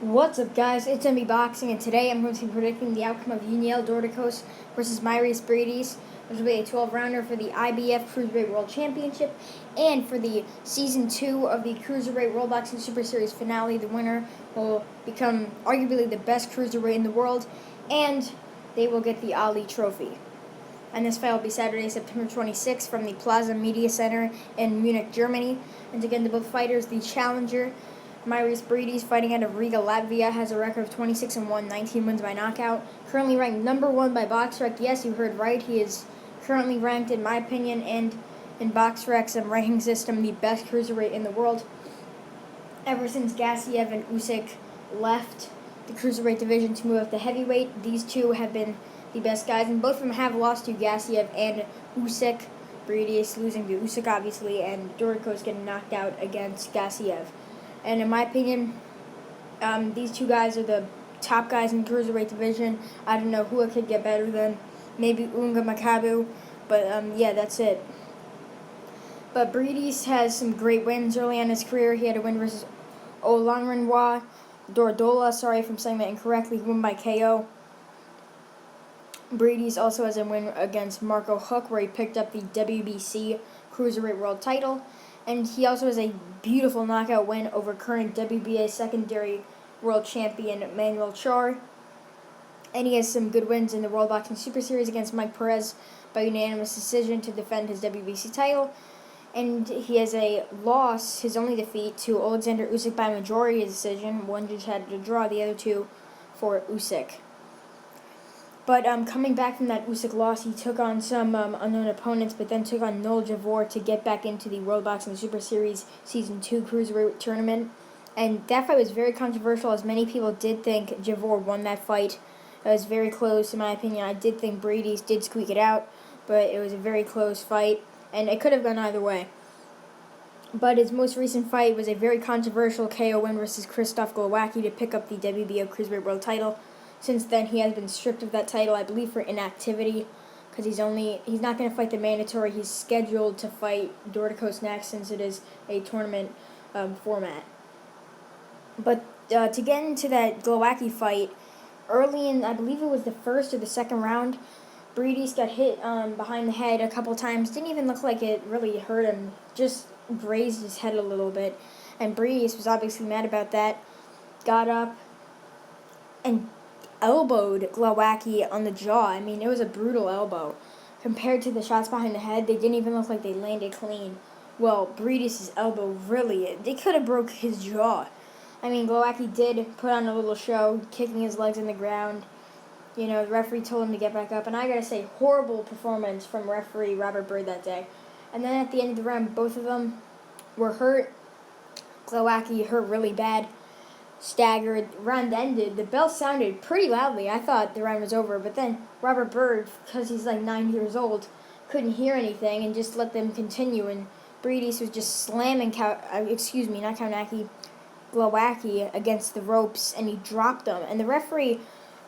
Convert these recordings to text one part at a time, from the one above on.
What's up, guys? It's MB Boxing, and today I'm going to be predicting the outcome of Yuniel Dorticos versus Mairis Briedis, which will be a 12-rounder for the IBF Cruiserweight World Championship and for the Season 2 of the Cruiserweight World Boxing Super Series finale. The winner will become arguably the best cruiserweight in the world, and they will get the Ali Trophy. And this fight will be Saturday, September 26th from the Plaza Media Center in Munich, Germany. And again, to both fighters, the challenger, Mairis Briedis, fighting out of Riga, Latvia, has a record of 26-1, 19 wins by knockout. Currently ranked number 1 by BoxRec. Yes, you heard right. He is currently ranked, in my opinion, and in BoxRec's ranking system, the best cruiserweight in the world. Ever since Gassiev and Usyk left the cruiserweight division to move up to heavyweight, these two have been the best guys, and both of them have lost to Gassiev and Usyk. Briedis losing to Usyk, obviously, and Dorticos getting knocked out against Gassiev. And in my opinion, these two guys are the top guys in the cruiserweight division. I don't know who it could get better than. Maybe Unga Makabu, but yeah, that's it. But Briedis has some great wins early on in his career. He had a win versus Olangrenwa Dordola, sorry if I'm saying that incorrectly, won by KO. Briedis also has a win against Marco Huck, where he picked up the WBC Cruiserweight World title. And he also has a beautiful knockout win over current WBA secondary world champion Manuel Char. And he has some good wins in the World Boxing Super Series against Mike Perez by unanimous decision to defend his WBC title. And he has a loss, his only defeat, to Alexander Usyk by majority decision. One judge had to draw, the other two for Usyk. But coming back from that Usyk loss, he took on some unknown opponents, but then took on Noel Javor to get back into the World Boxing Super Series Season 2 Cruiserweight Tournament. And that fight was very controversial, as many people did think Javor won that fight. It was very close, in my opinion. I did think Briedis did squeak it out, but it was a very close fight, and it could have gone either way. But his most recent fight was a very controversial KO win versus Krzysztof Glowacki to pick up the WBO Cruiserweight World title. Since then, he has been stripped of that title, I believe, for inactivity, because he's not going to fight the mandatory. He's scheduled to fight Dorticos next, since it is a tournament format. But to get into that Glowacki fight, early in, I believe it was the first or the second round, Briedis got hit behind the head a couple times. Didn't even look like it really hurt him, just grazed his head a little bit. And Briedis was obviously mad about that, got up and elbowed Glowacki on the jaw. I mean, it was a brutal elbow. Compared to the shots behind the head, they didn't even look like they landed clean. Well, Briedis' elbow really, they could have broke his jaw. I mean, Glowacki did put on a little show, kicking his legs in the ground. You know, the referee told him to get back up. And I gotta say, horrible performance from referee Robert Byrd that day. And then at the end of the round, both of them were hurt. Glowacki hurt really bad. Staggered, round ended. The bell sounded pretty loudly. I thought the round was over, but then Robert Byrd, because he's like 9 years old, couldn't hear anything and just let them continue. And Briedis was just slamming Glowacki against the ropes, and he dropped him. And the referee,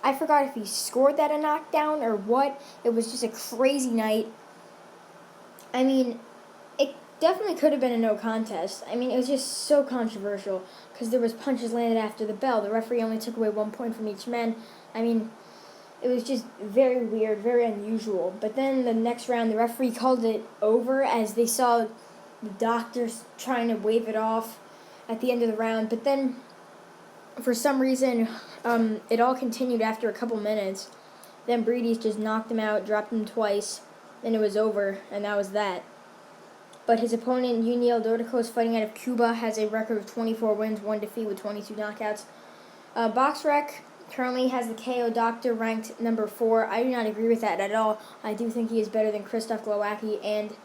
I forgot if he scored that a knockdown or what. It was just a crazy night. I mean, it definitely could have been a no contest. I mean, it was just so controversial because there was punches landed after the bell. The referee only took away 1 point from each man. I mean, it was just very weird, very unusual. But then the next round, the referee called it over as they saw the doctors trying to wave it off at the end of the round. But then, for some reason, it all continued after a couple minutes. Then Briedis just knocked him out, dropped him twice, and it was over, and that was that. But his opponent, Yuniel Dorticos, fighting out of Cuba, has a record of 24 wins, 1 defeat with 22 knockouts. BoxRec currently has the KO Doctor ranked number 4. I do not agree with that at all. I do think he is better than Krzysztof Glowacki and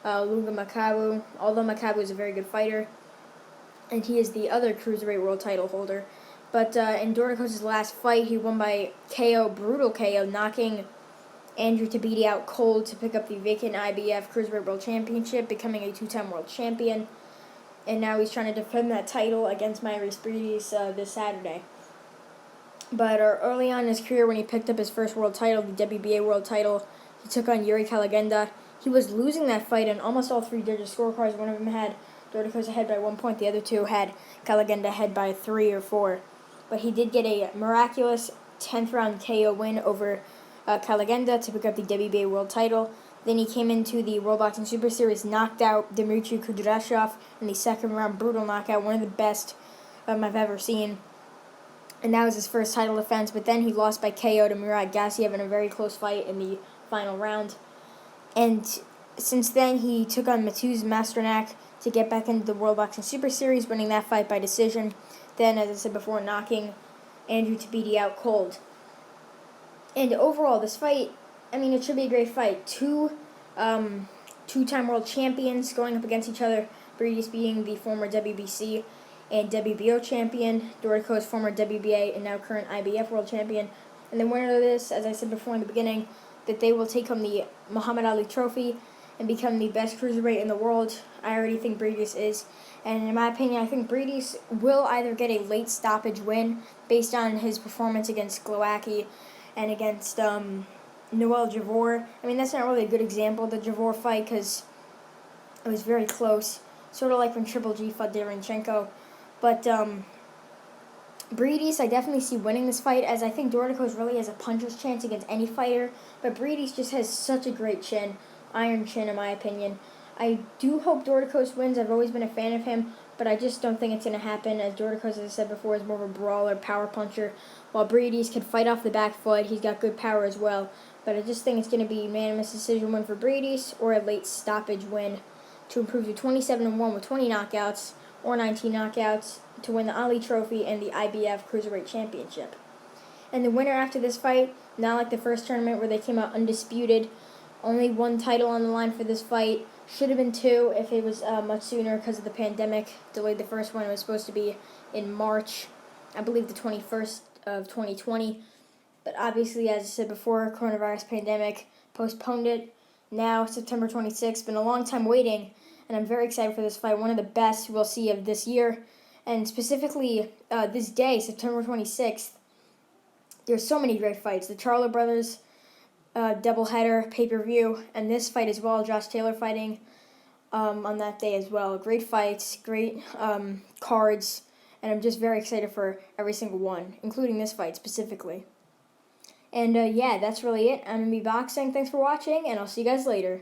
Lunga Makabu, although Makabu is a very good fighter, and he is the other Cruiserweight World title holder. But in Dorticos' last fight, he won by KO, brutal KO, knocking Andrew Tabiti out cold to pick up the vacant IBF Cruiserweight World Championship, becoming a 2-time world champion. And now he's trying to defend that title against Mairis Briedis this Saturday. But early on in his career, when he picked up his first world title, the WBA world title, he took on Yuri Kalagenda. He was losing that fight in almost all 3 judges' scorecards. One of them had Dorticos ahead by 1 point. The other two had Kalagenda ahead by 3 or 4. but he did get a miraculous 10th round KO win over Kalagenda to pick up the WBA world title. Then he came into the World Boxing Super Series, knocked out Dmitry Kudryashov in the second round, brutal knockout, one of the best I've ever seen. And that was his first title defense, but then he lost by KO to Murad Gassiev in a very close fight in the final round. And since then, he took on Mateusz Masternak to get back into the World Boxing Super Series, winning that fight by decision. Then, as I said before, knocking Andrew Tabiti out cold. And overall, this fight, it should be a great fight. Two-time world champions going up against each other. Briedis being the former WBC and WBO champion. Dorticos, former WBA and now current IBF world champion. And the winner of this, as I said before in the beginning, that they will take home the Muhammad Ali Trophy and become the best cruiserweight in the world. I already think Briedis is. And in my opinion, I think Briedis will either get a late stoppage win based on his performance against Glowacki and against Noel Javor. That's not really a good example of the Javor fight because it was very close. Sort of like when Triple G fought Derenchenko. But Briedis, I definitely see winning this fight, as I think Dorticos really has a puncher's chance against any fighter. But Briedis just has such a great chin, iron chin in my opinion. I do hope Dorticos wins. I've always been a fan of him, but I just don't think it's going to happen, as Dorticos, as I said before, is more of a brawler, power puncher, while Briedis can fight off the back foot. He's got good power as well. But I just think it's going to be a unanimous decision win for Briedis or a late stoppage win to improve to 27-1 with 20 knockouts or 19 knockouts to win the Ali Trophy and the IBF Cruiserweight Championship. And the winner after this fight, not like the first tournament where they came out undisputed, only one title on the line for this fight. Should have been two if it was much sooner because of the pandemic. Delayed the first one. It was supposed to be in March, I believe the 21st of 2020. But obviously, as I said before, coronavirus pandemic postponed it. Now, September 26th. Been a long time waiting, and I'm very excited for this fight. One of the best we'll see of this year. And specifically, this day, September 26th, there's so many great fights. The Charlo brothers doubleheader, pay-per-view, and this fight as well, Josh Taylor fighting on that day as well. Great fights, great cards, and I'm just very excited for every single one, including this fight specifically. And yeah, that's really it. I'm going to be boxing. Thanks for watching, and I'll see you guys later.